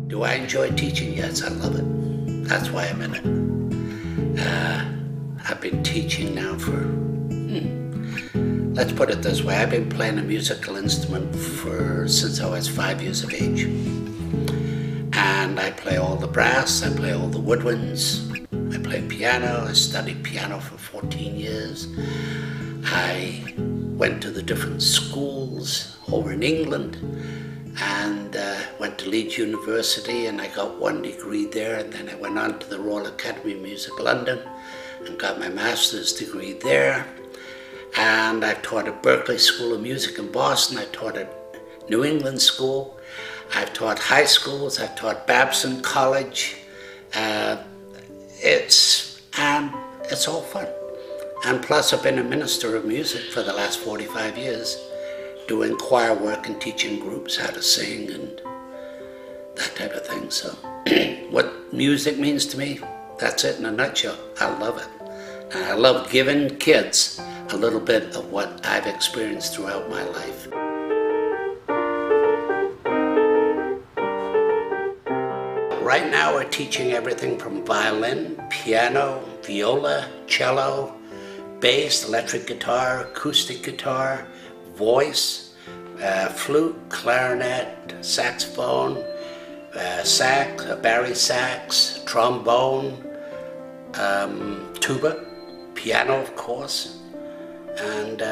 Do I enjoy teaching? Yes, I love it. That's why I'm in it. I've been teaching now for, let's put it this way, I've been playing a musical instrument since I was 5 years of age. And I play all the brass, I play all the woodwinds, I play piano. I studied piano for 14 years. I went to the different schools over in England and went to Leeds University, and I got 1 degree there, and then I went on to the Royal Academy of Music London and got my master's degree there. And I taught at Berklee School of Music in Boston. I taught at New England School. I've taught high schools. I've taught Babson College. It's all fun. And plus I've been a minister of music for the last 45 years, doing choir work and teaching groups how to sing and that type of thing. So what music means to me, that's it in a nutshell. I love it. And I love giving kids a little bit of what I've experienced throughout my life. Right now we're teaching everything from violin, piano, viola, cello, bass, electric guitar, acoustic guitar, voice, flute, clarinet, saxophone, sax, bari sax, trombone, tuba, piano of course, and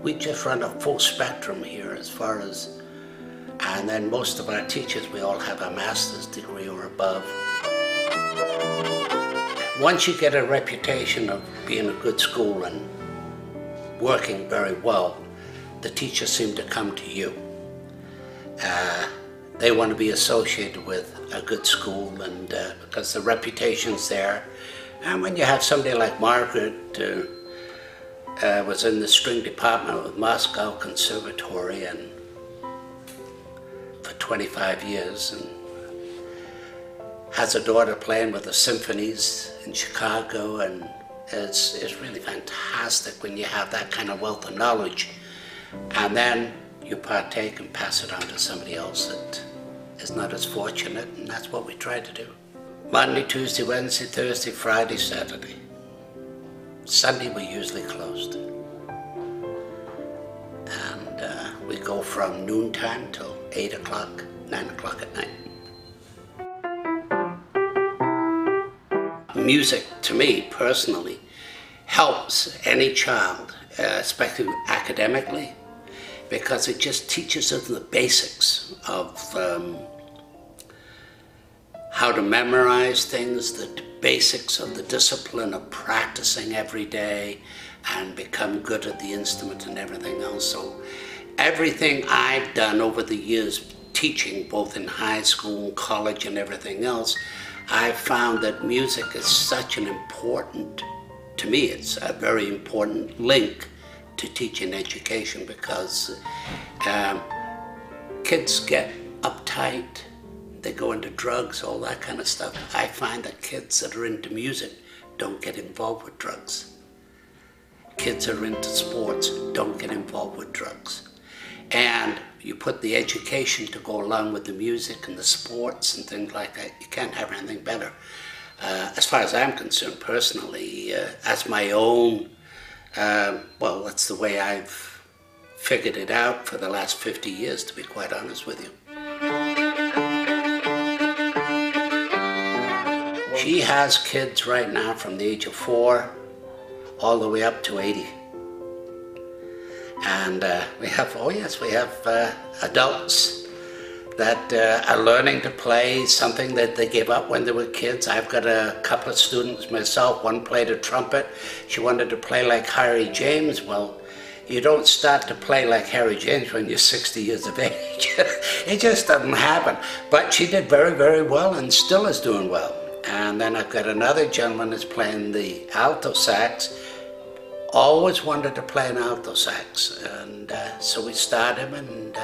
we just run a full spectrum here as far as, and then most of our teachers, we all have a master's degree or above. Once you get a reputation of being a good school and working very well, the teachers seem to come to you. They want to be associated with a good school, and because the reputation's there. And when you have somebody like Margaret, was in the string department with Moscow Conservatory and for 25 years, and has a daughter playing with the symphonies in Chicago, and it's really fantastic when you have that kind of wealth of knowledge, and then you partake and pass it on to somebody else that is not as fortunate, and that's what we try to do. Monday, Tuesday, Wednesday, Thursday, Friday, Saturday. Sunday we're usually closed. And we go from noontime till 8 o'clock, 9 o'clock at night. Music, to me personally, helps any child, especially academically, because it just teaches them the basics of how to memorize things, the basics of the discipline of practicing every day and become good at the instrument and everything else. So everything I've done over the years teaching, both in high school, college and everything else, I've found that music is such an important, to me it's a very important link to teaching education, because kids get uptight, they go into drugs, all that kind of stuff. I find that kids that are into music don't get involved with drugs. Kids that are into sports don't get involved with drugs. And you put the education to go along with the music and the sports and things like that, you can't have anything better. As far as I'm concerned personally, that's my own, well, that's the way I've figured it out for the last 50 years, to be quite honest with you. She has kids right now from the age of 4 all the way up to 80. And we have, oh yes, we have adults that are learning to play something that they gave up when they were kids. I've got a couple of students myself. One played a trumpet. She wanted to play like Harry James. Well, you don't start to play like Harry James when you're 60 years of age. It just doesn't happen. But she did very, very well and still is doing well. And then I've got another gentleman that's playing the alto sax. Always wanted to play an alto sax, and so we started him, and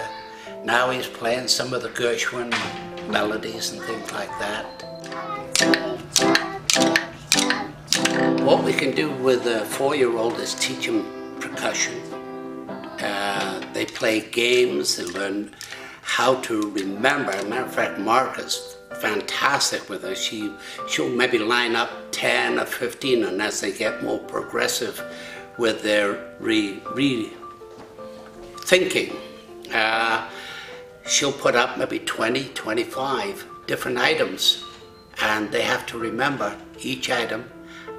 now he's playing some of the Gershwin melodies and things like that. What we can do with a 4-year-old is teach him percussion. They play games, they learn how to remember. As a matter of fact, Mark is fantastic with us. She'll maybe line up 10 or 15, and as they get more progressive with their rethinking, she'll put up maybe 20, 25 different items, and they have to remember each item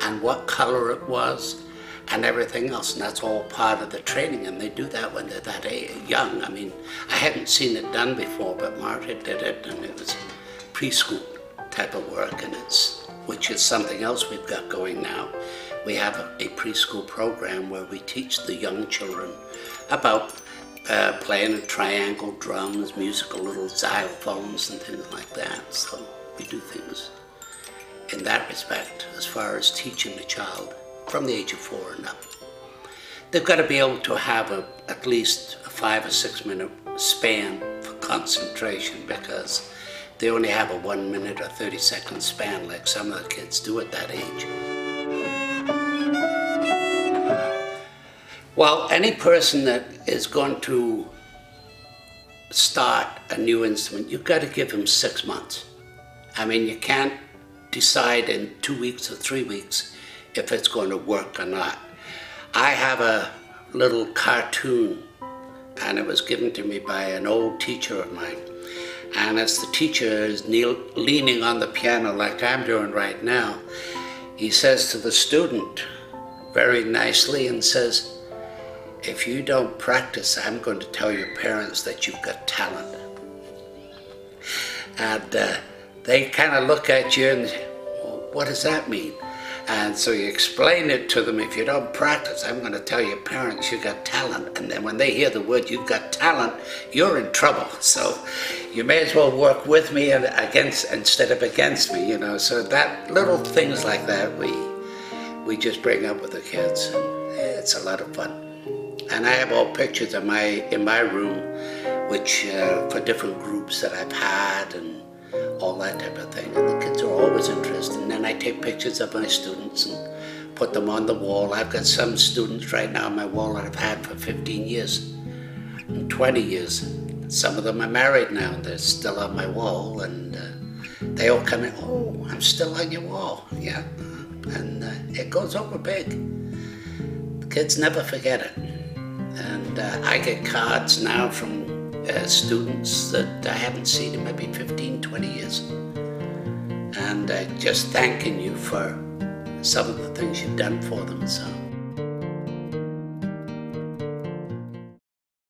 and what color it was and everything else, and that's all part of the training, and they do that when they're that young. I mean, I hadn't seen it done before, but Margaret did it, and it was preschool type of work, and which is something else we've got going now. We have a preschool program where we teach the young children about playing a triangle, drums, musical little xylophones and things like that. So we do things in that respect as far as teaching the child from the age of 4 and up. They've got to be able to have at least a 5 or 6 minute span for concentration, because they only have a 1 minute or 30-second span like some of the kids do at that age. Well, any person that is going to start a new instrument, you've got to give them 6 months. I mean, you can't decide in 2 weeks or 3 weeks if it's going to work or not. I have a little cartoon, and it was given to me by an old teacher of mine. And as the teacher is leaning on the piano like I'm doing right now, he says to the student very nicely and says, "If you don't practice, I'm going to tell your parents that you've got talent." And they kind of look at you and say, "Well, what does that mean?" And so you explain it to them. If you don't practice, I'm going to tell your parents you got talent. And then when they hear the word you've got talent, you're in trouble. So you may as well work with me and instead of against me, you know. So that little things like that we just bring up with the kids, and it's a lot of fun. And I have all pictures in my room, which for different groups that I've had and all that type of thing. And the kids are always interested. And then I take pictures of my students and put them on the wall. I've got some students right now on my wall that I've had for 15 years and 20 years. Some of them are married now, and they're still on my wall. And they all come in, "Oh, I'm still on your wall." Yeah. And it goes over big. The kids never forget it. And I get cards now from students that I haven't seen in maybe 15, 20 years. And just thanking you for some of the things you've done for them. So